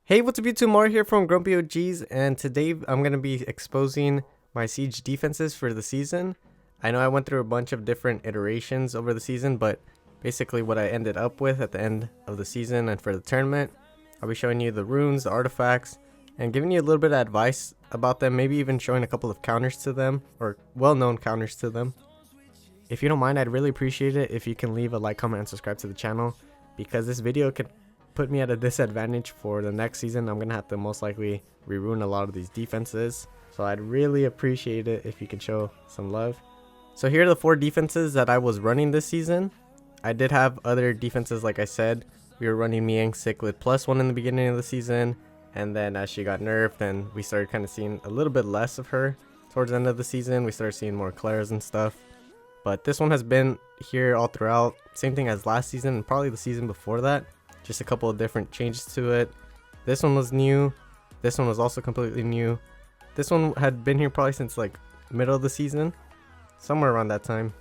Hey, what's up YouTube? Mar here from Grumpy OGs, and today I'm going to be exposing my siege defenses for the season. I know I went through a bunch of different iterations over the season, but basically what I ended up with at the end of the season and for the tournament, I'll be showing you the runes, the artifacts, and giving you a little bit of advice about them, maybe even showing a couple of counters to them, or well-known counters to them. If you don't mind, I'd really appreciate it if you can leave a like, comment, and subscribe to the channel, because this video could put me at a disadvantage for the next season. I'm gonna have to most likely re-ruin a lot of these defenses, so I'd really appreciate it if you can show some love. So here are the 4 defenses that I was running this season. I did have other defenses, like I said. We were running Miang Cichlid +1 in the beginning of the season, and then as she got nerfed and we started kind of seeing a little bit less of her towards the end of the season, we started seeing more Claras and stuff. But this one has been here all throughout, same thing as last season and probably the season before that. Just a couple of different changes to it. This one was new. This one was also completely new. This one had been here probably since like middle of the season, somewhere around that time.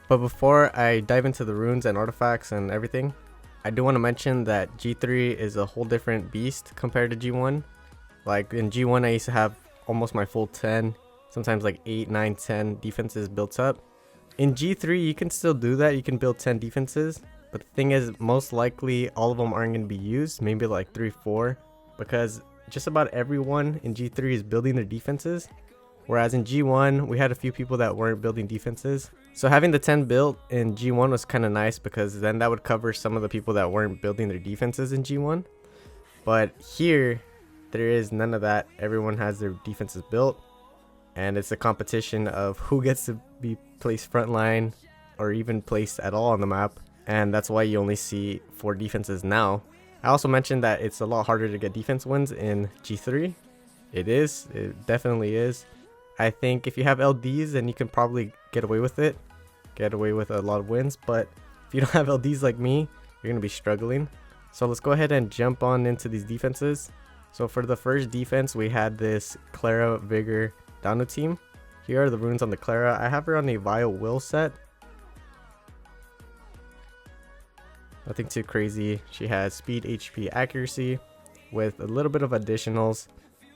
But before I dive into the runes and artifacts and everything, I do want to mention that G3 is a whole different beast compared to G1. Like in G1 I used to have almost my full 10, sometimes like 8, 9, 10 defenses built up. In G3 you can still do that, you can build 10 defenses. But the thing is, most likely all of them aren't going to be used, maybe like 3, 4, because just about everyone in G3 is building their defenses. Whereas in G1, we had a few people that weren't building defenses. So having the 10 built in G1 was kind of nice, because then that would cover some of the people that weren't building their defenses in G1. But here, there is none of that. Everyone has their defenses built, and it's a competition of who gets to be placed frontline or even placed at all on the map. And that's why you only see 4 defenses now. I also mentioned that it's a lot harder to get defense wins in G3. It definitely is. I think if you have LDs, then you can probably get away with it, get away with a lot of wins. But if you don't have LDs like me, you're gonna be struggling. So let's go ahead and jump on into these defenses. So for the first defense, we had this Clara, Vigor, Danu team. Here are the runes on the Clara. I have her on a Vile Will set. Nothing too crazy. She has speed, HP, accuracy with a little bit of additionals.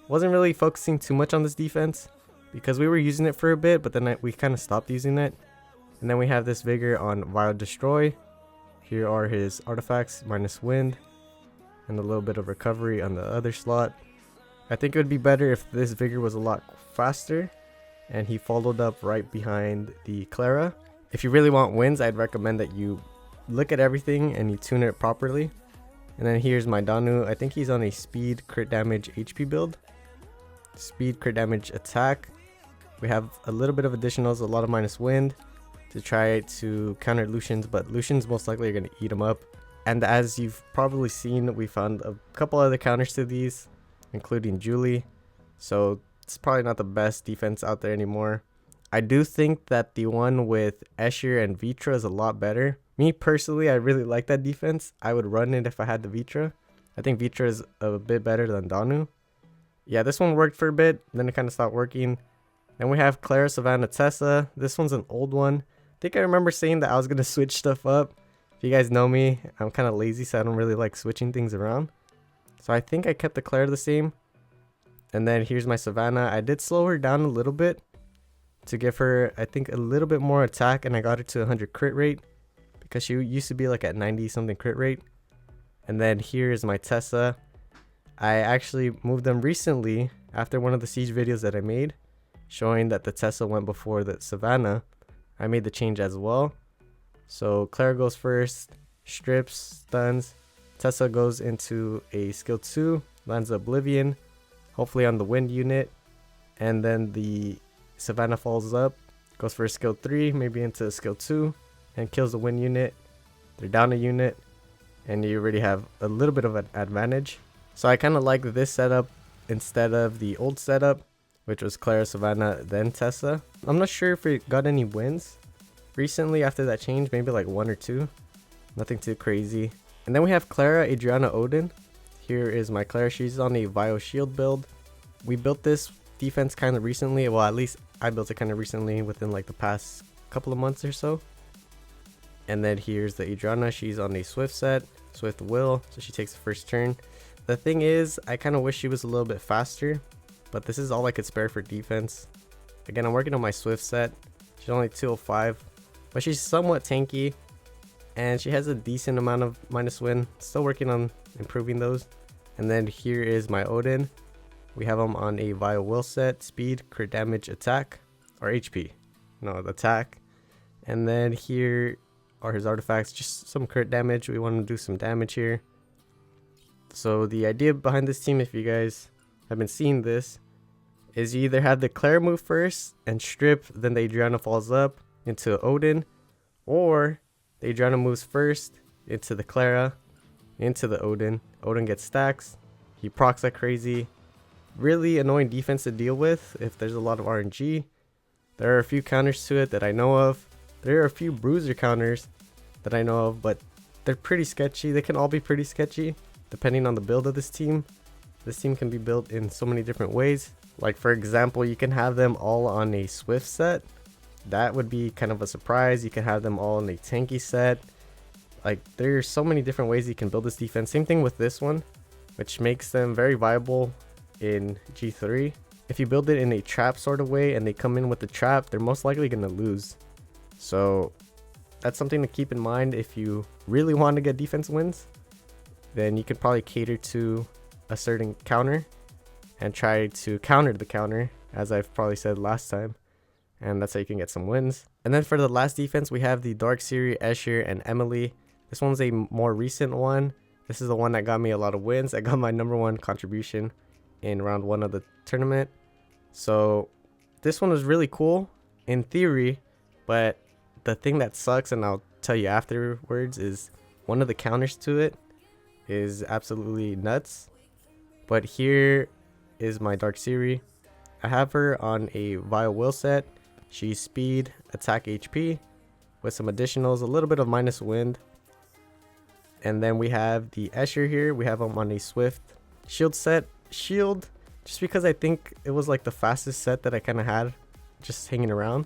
Wasn't really focusing too much on this defense because we were using it for a bit, but then we kind of stopped using it. And then we have this Vigor on Vile Destroy. Here are his artifacts, minus wind, and a little bit of recovery on the other slot. I think it would be better if this Vigor was a lot faster and he followed up right behind the Clara. If you really want wins, I'd recommend that you look at everything and you tune it properly. And then here's my Danu. I think he's on a speed, crit damage, HP build. Speed, crit damage, attack. We have a little bit of additionals, a lot of minus wind to try to counter Lucians, but Lucians most likely are going to eat them up. And as you've probably seen, we found a couple other counters to these, including Julie. So it's probably not the best defense out there anymore. I do think that the one with Eshir and Vitra is a lot better. Me personally, I really like that defense. I would run it if I had the Vitra. I think Vitra is a bit better than Danu. Yeah, this one worked for a bit, then it kind of stopped working. Then we have Clara, Savannah, Tesa. This one's an old one. I think I remember saying that I was going to switch stuff up. If you guys know me, I'm kind of lazy, so I don't really like switching things around. So I think I kept the Clara the same. And then here's my Savannah. I did slow her down a little bit to give her, I think, a little bit more attack, and I got her to 100 crit rate, because she used to be like at 90 something crit rate. And then here is my Tesa. I actually moved them recently after one of the siege videos that I made, showing that the Tesa went before the Savannah. I made the change as well. So Clara goes first, strips, stuns. Tesa goes into a skill 2, lands Oblivion, hopefully on the wind unit. And then the Savannah falls up, goes for a skill 3, maybe into a skill 2. And kills the wind unit. They're down a unit, and you already have a little bit of an advantage. So I kind of like this setup instead of the old setup, which was Clara, Savannah, then Tesa. I'm not sure if it got any wins recently after that change, maybe like 1 or 2. Nothing too crazy. And then we have Clara, Adrianna, Odin. Here is my Clara. She's on a Vile Shield build. We built this defense kind of recently. Well, at least I built it kind of recently, within like the past couple of months or so. And then here's the Adrianna. She's on a Swift set, Swift Will, so she takes the first turn. The thing is, I kind of wish she was a little bit faster, but this is all I could spare for defense. Again, I'm working on my Swift set. She's only 205, but she's somewhat tanky, and she has a decent amount of minus win. Still working on improving those. And then here is my Odin. We have him on a Vile Will set, speed, crit damage, attack, or HP. No, attack. And then here are his artifacts, just some crit damage. We want to do some damage here. So the idea behind this team, if you guys have been seeing this, is you either have the Clara move first and strip, then the Adrianna falls up into Odin, or the Adrianna moves first into the Clara, into the Odin. Odin gets stacks, he procs like crazy. Really annoying defense to deal with if there's a lot of RNG. There are a few counters to it that I know of. There are a few bruiser counters that I know of, but they're pretty sketchy. They can all be pretty sketchy depending on the build of this team. This team can be built in so many different ways. Like for example, you can have them all on a Swift set. That would be kind of a surprise. You can have them all in a tanky set. Like there's so many different ways you can build this defense. Same thing with this one, which makes them very viable in G3. If you build it in a trap sort of way and they come in with the trap, they're most likely going to lose. So that's something to keep in mind. If you really want to get defense wins, then you could probably cater to a certain counter and try to counter the counter, as I've probably said last time, and that's how you can get some wins. And then for the last defense, we have the Dark Ciri, Eshir, and Emily. This one's a more recent one. This is the one that got me a lot of wins. I got my #1 contribution in round 1 of the tournament. So this one was really cool in theory, but the thing that sucks, and I'll tell you afterwards, is one of the counters to it is absolutely nuts. But here is my Dark Ciri. I have her on a Vile Will set. She's speed, attack, HP with some additionals, a little bit of minus wind. And then we have the Eshir here. We have him on a Swift shield set. Shield, just because I think it was like the fastest set that I kind of had just hanging around,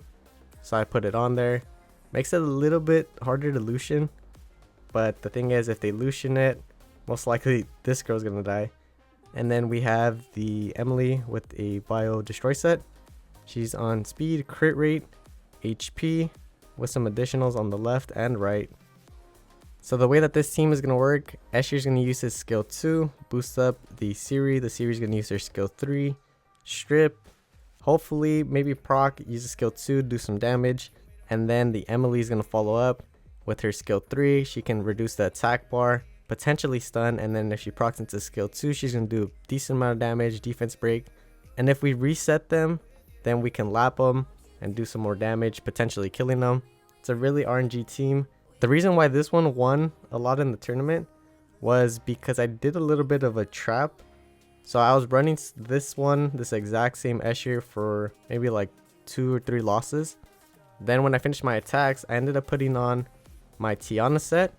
so I put it on there. Makes it a little bit harder to Lucian, but the thing is, if they Lucian it, most likely this girl's gonna die. And then we have the Emily with a Bio Destroy set. She's on speed, crit rate, HP with some additionals on the left and right. So the way that this team is going to work, Eshir's going to use his skill 2, boost up the Ciri. The Ciri's going to use her skill 3, strip, hopefully maybe proc, use a skill 2, do some damage. And then the Emily's going to follow up with her skill 3. She can reduce the attack bar, potentially stun, and then if she procs into skill 2, she's going to do a decent amount of damage, defense break. And if we reset them, then we can lap them and do some more damage, potentially killing them. It's a really RNG team. The reason why this one won a lot in the tournament was because I did a little bit of a trap. So I was running this exact same Eshir for maybe like 2 or 3 losses. Then when I finished my attacks, I ended up putting on my Tiana set.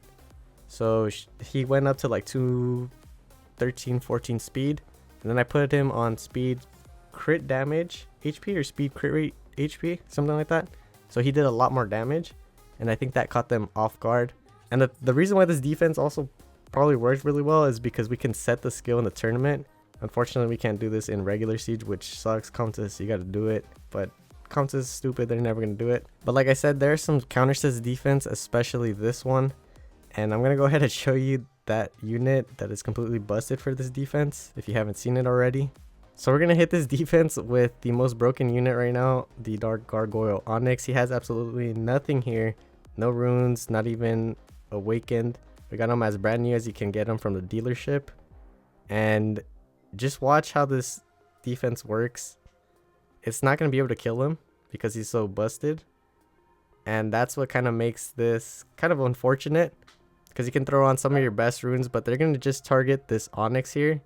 So he went up to like 213, 14 speed. And then I put him on speed crit damage HP or speed crit rate HP, something like that. So he did a lot more damage. And I think that caught them off guard. And the reason why this defense also probably works really well is because we can set the skill in the tournament. Unfortunately, we can't do this in regular Siege, which sucks. Countess, you got to do it. But Countess is stupid. They're never going to do it. But like I said, there are some counters to this defense, especially this one. And I'm going to go ahead and show you that unit that is completely busted for this defense, if you haven't seen it already. So we're going to hit this defense with the most broken unit right now, the Dark Gargoyle Onyx. He has absolutely nothing here. No runes, not even awakened. We got him as brand new as you can get him from the dealership. And just watch how this defense works. It's not going to be able to kill him because he's so busted. And that's what kind of makes this kind of unfortunate, because you can throw on some of your best runes, but they're going to just target this Onyx here.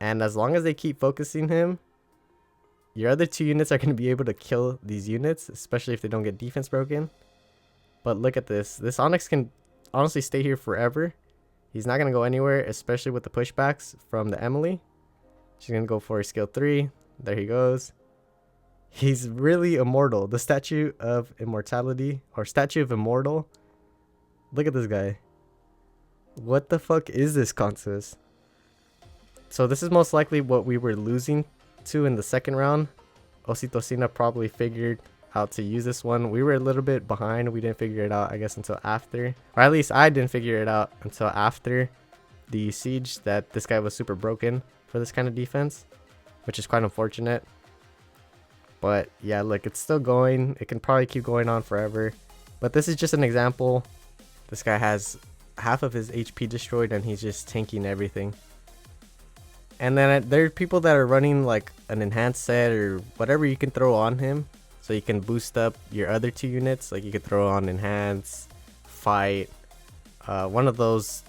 And as long as they keep focusing him, your other 2 units are going to be able to kill these units, especially if they don't get defense broken. But look at this. This Onyx can honestly stay here forever. He's not going to go anywhere, especially with the pushbacks from the Emily. She's going to go for a skill 3. There he goes. He's really immortal. The Statue of Immortality, or Statue of Immortal. Look at this guy. What the fuck is this Consus? So this is most likely what we were losing to in the second round. Oxitocina probably figured out to use this one. We were a little bit behind. We didn't figure it out, I guess, until after. Or at least I didn't figure it out until after the siege, that this guy was super broken for this kind of defense, which is quite unfortunate. But yeah, look, it's still going. It can probably keep going on forever. But this is just an example. This guy has half of his HP destroyed and he's just tanking everything. And then there are people that are running like an enhanced set or whatever you can throw on him, so you can boost up your other 2 units. Like you could throw on enhance, fight, one of those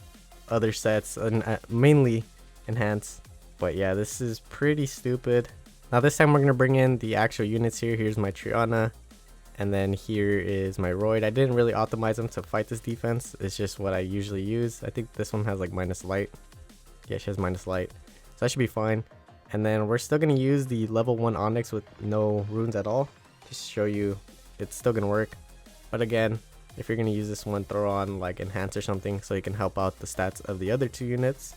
other sets, and mainly enhance. But yeah, this is pretty stupid. Now this time we're gonna bring in the actual units here. Here's my Triana, and then here is my Royd. I didn't really optimize them to fight this defense. It's just what I usually use. I think this one has like minus light. Yeah, she has minus light. So that should be fine. And then we're still going to use the level 1 Onyx with no runes at all. Just to show you it's still going to work. But again, if you're going to use this one, throw on like Enhance or something so you can help out the stats of the other 2 units.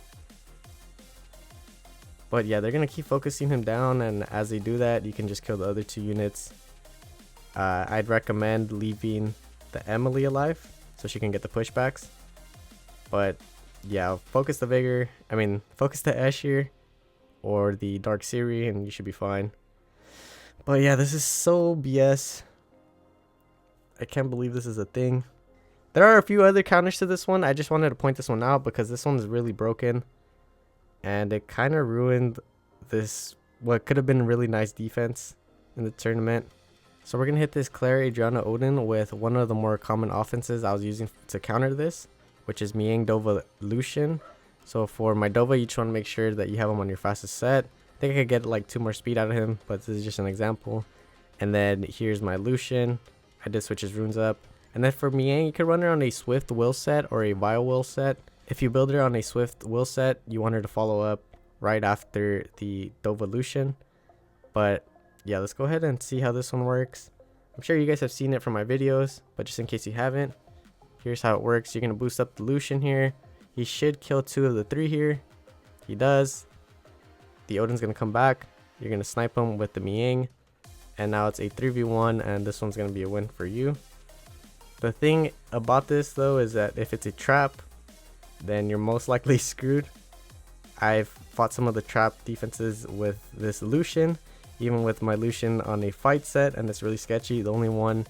But yeah, they're going to keep focusing him down. And as they do that, you can just kill the other 2 units. I'd recommend leaving the Emily alive so she can get the pushbacks. But yeah, focus the focus the Eshir or the Dark Ciri and you should be fine. But yeah, this is so BS. I can't believe this is a thing. There are a few other counters to this one. I just wanted to point this one out because this one is really broken. And it kind of ruined this, what could have been really nice defense in the tournament. So we're going to hit this Clara, Adrianna, Odin with one of the more common offenses I was using to counter this, which is Miang, Dova, Lucian. So for my Dova, you just want to make sure that you have him on your fastest set. I think I could get like 2 more speed out of him, but this is just an example. And then here's my Lucian. I did switch his runes up. And then for Miang, you can run her on a Swift Will set or a Vile Will set. If you build her on a Swift Will set, you want her to follow up right after the Dova Lucian. But yeah, let's go ahead and see how this one works. I'm sure you guys have seen it from my videos, but just in case you haven't, here's how it works. You're going to boost up the Lucian here. He should kill 2 of the 3 here. He does. The Odin's going to come back. You're going to snipe him with the Miang. And now it's a 3v1 and this one's going to be a win for you. The thing about this though is that if it's a trap, then you're most likely screwed. I've fought some of the trap defenses with this Lucian, even with my Lucian on a fight set, and it's really sketchy. The only one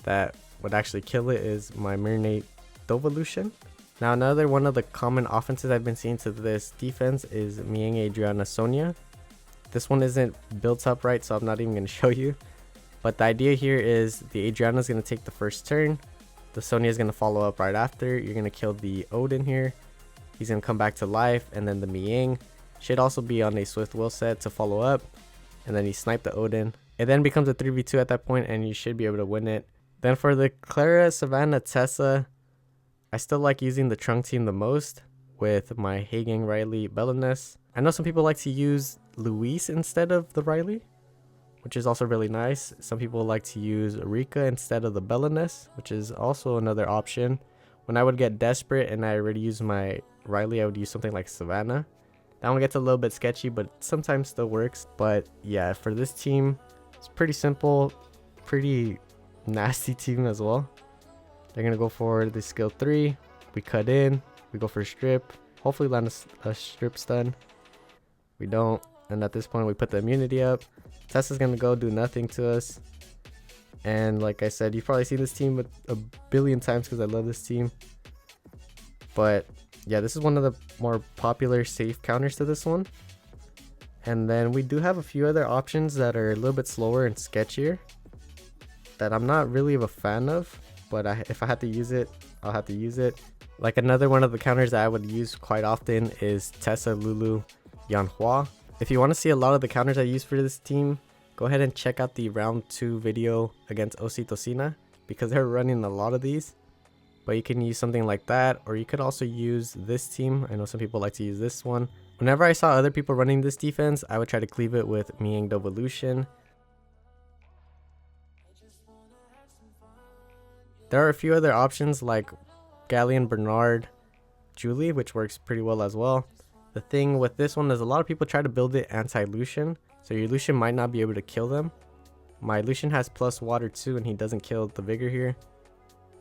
that would actually kill it is my Marinate Dova Lucian. Now another one of the common offenses I've been seeing to this defense is Miang, Adrianna, Sonia. This one isn't built up right, so I'm not even going to show you. But the idea here is the Adrianna is going to take the first turn. The Sonia is going to follow up right after. You're going to kill the Odin here. He's going to come back to life, and then the Miang should also be on a Swift Will set to follow up. And then you snipe the Odin. It then becomes a 3v2 at that point, and you should be able to win it. Then for the Clara, Savannah, Tesa, I still like using the Trunk team the most with my Hagang, Riley, Bellanes. I know some people like to use Luis instead of the Riley, which is also really nice. Some people like to use Rika instead of the Bellanes, which is also another option. When I would get desperate and I already use my Riley, I would use something like Savannah. That one gets a little bit sketchy, but sometimes still works. But yeah, for this team, it's pretty simple, pretty nasty team as well. They're going to go for the skill 3. We cut in, we go for a strip, hopefully land a strip stun. We don't, and at this point we put the immunity up. Tesa's going to go do nothing to us. And like I said, you've probably seen this team a billion times because I love this team. But yeah, this is one of the more popular safe counters to this one. And then we do have a few other options that are a little bit slower and sketchier that I'm not really a fan of, but if I had to use it, I'll have to use it. Like another one of the counters that I would use quite often is Tesa, Lulu, Yanhua. If you want to see a lot of the counters I use for this team, go ahead and check out the round 2 video against Oxitocina because they're running a lot of these. But you can use something like that, or you could also use this team. I know some people like to use this one. Whenever I saw other people running this defense, I would try to cleave it with Miang Devolution. There are a few other options like Galleon, Bernard, Julie, which works pretty well as well. The thing with this one is a lot of people try to build it anti-Lucian, so your Lucian might not be able to kill them. My Lucian has plus water too, and he doesn't kill the Vigor here,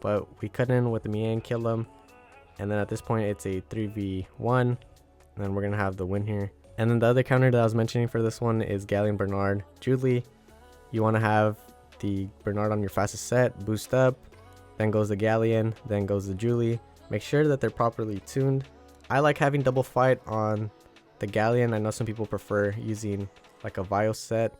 but we cut in with the Miang, kill him, and then at this point it's a 3v1, and then we're gonna have the win here. And then the other counter that I was mentioning for this one is Galleon, Bernard, Julie. You want to have the Bernard on your fastest set, boost up, then goes the Galleon, then goes the Julie. Make sure that they're properly tuned. I like having double fight on the Galleon. I know some people prefer using like a Vial set.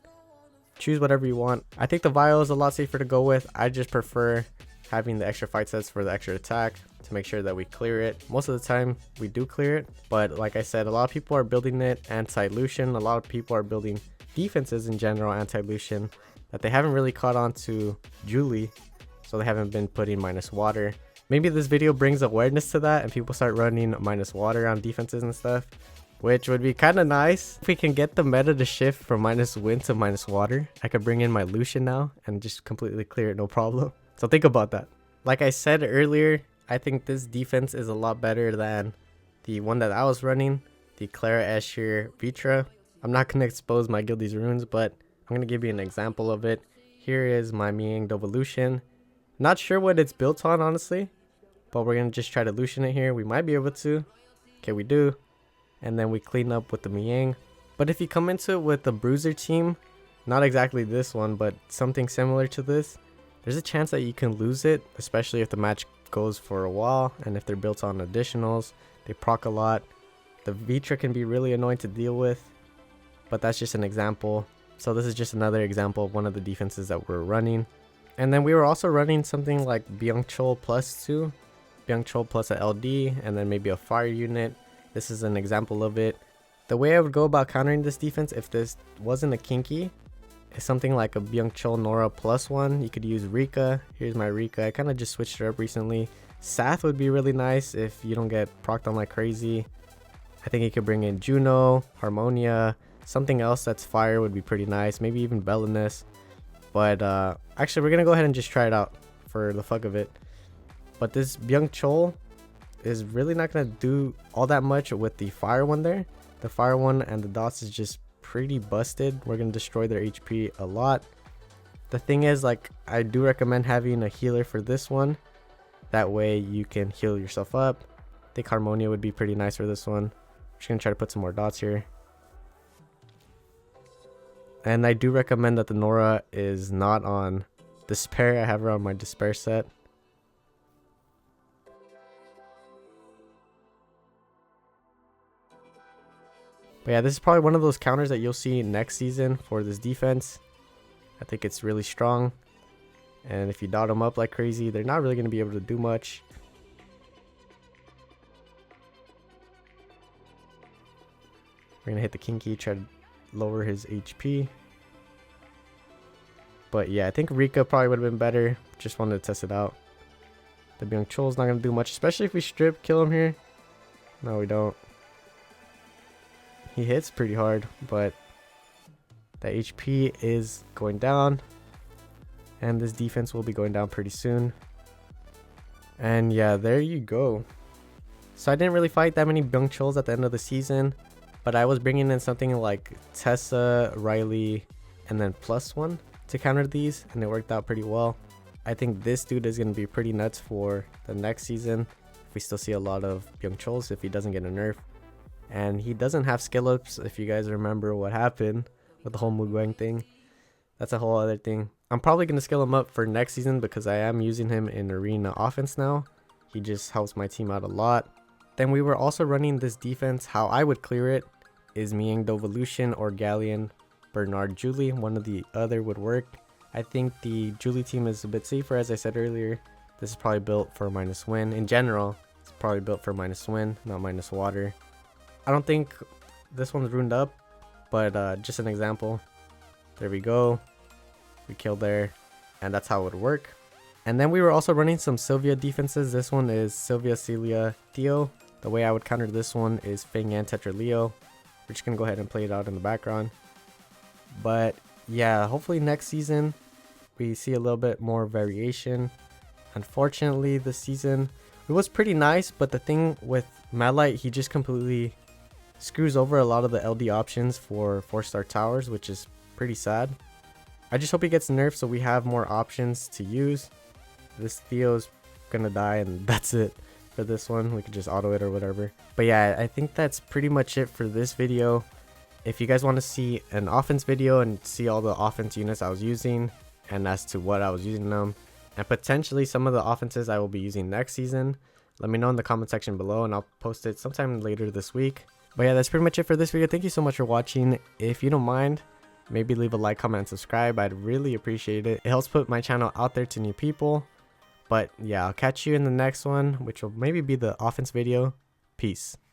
Choose whatever you want. I think the Vial is a lot safer to go with. I just prefer having the extra fight sets for the extra attack to make sure that we clear it. Most of the time we do clear it, but like I said, a lot of people are building it anti-Lucian. A lot of people are building defenses in general anti-Lucian that they haven't really caught on to Julie, so they haven't been putting minus water. Maybe this video brings awareness to that and people start running minus water on defenses and stuff, which would be kind of nice. If we can get the meta to shift from minus wind to minus water, I could bring in my Lucian now and just completely clear it, no problem. So think about that. Like I said earlier, I think this defense is a lot better than the one that I was running, the Clara, Eshir, Vitra. I'm not going to expose my Guildies runes, but I'm going to give you an example of it. Here is my Miang Dovolution. Not sure what it's built on, honestly, but we're going to just try to Lucian it here. We might be able to. Okay, we do. And then we clean up with the Miang. But if you come into it with the Bruiser team, not exactly this one, but something similar to this, there's a chance that you can lose it, especially if the match goes for a while and if they're built on additionals. They proc a lot. The Vitra can be really annoying to deal with, but that's just an example. So this is just another example of one of the defenses that we're running. And then we were also running something like Byung Chol plus 2, Byung Chol plus a LD, and then maybe a fire unit. This is an example of it. The way I would go about countering this defense if this wasn't a Kinky is something like a Byung Chol Nora plus 1. You could use Rika. Here's my Rika. I kind of just switched her up recently. Sath would be really nice if you don't get procced on like crazy. I think you could bring in Juno, Harmonia, something else that's fire would be pretty nice. Maybe even Belinus. But actually, we're going to go ahead and just try it out for the fuck of it. But this Byung Chol is really not going to do all that much with the fire one there. The fire one and the dots is just pretty busted. We're going to destroy their HP a lot. The thing is, like, I do recommend having a healer for this one. That way you can heal yourself up. I think Harmonia would be pretty nice for this one. I'm just going to try to put some more dots here. And I do recommend that the Nora is not on Despair. I have her on my Despair set. But yeah, this is probably one of those counters that you'll see next season for this defense. I think it's really strong. And if you dot them up like crazy, they're not really going to be able to do much. We're going to hit the Kinky, try to lower his HP. But yeah, I think Rika probably would have been better. Just wanted to test it out. The Byung Chol's not going to do much, especially if we strip kill him here. No, we don't. He hits pretty hard, but the HP is going down. And this defense will be going down pretty soon. And yeah, there you go. So I didn't really fight that many Byung Chols at the end of the season. But I was bringing in something like Tesa, Riley, and then +1 to counter these. And it worked out pretty well. I think this dude is going to be pretty nuts for the next season. If we still see a lot of Byung Chols, if he doesn't get a nerf. And he doesn't have skill ups, if you guys remember what happened with the whole Muguang thing. That's a whole other thing. I'm probably going to skill him up for next season because I am using him in arena offense now. He just helps my team out a lot. Then we were also running this defense. How I would clear it is Miang Dovolution or Galleon, Bernard, Julie. One or the other would work. I think the Julie team is a bit safer, as I said earlier. This is probably built for minus win. In general, it's probably built for minus win, not minus water. I don't think this one's ruined up, but just an example. There we go. We killed there, and that's how it would work. And then we were also running some Sylvia defenses. This one is Sylvia, Celia, Theo. The way I would counter this one is Feng Yan, Tetra, Leo. We're just going to go ahead and play it out in the background. But yeah, hopefully next season we see a little bit more variation. Unfortunately, this season it was pretty nice, but the thing with Madlight, he just completely Screws over a lot of the LD options for 4-star towers, which is pretty sad. I just hope he gets nerfed so we have more options to use. This Theo's gonna die and that's it for this one. We could just auto it or whatever. But yeah, I think that's pretty much it for this video. If you guys want to see an offense video and see all the offense units I was using and as to what I was using them, and potentially some of the offenses I will be using next season, let me know in the comment section below and I'll post it sometime later this week. But yeah, that's pretty much it for this video. Thank you so much for watching. If you don't mind, maybe leave a like, comment, and subscribe. I'd really appreciate it. It helps put my channel out there to new people. But yeah, I'll catch you in the next one, which will maybe be the offense video. Peace.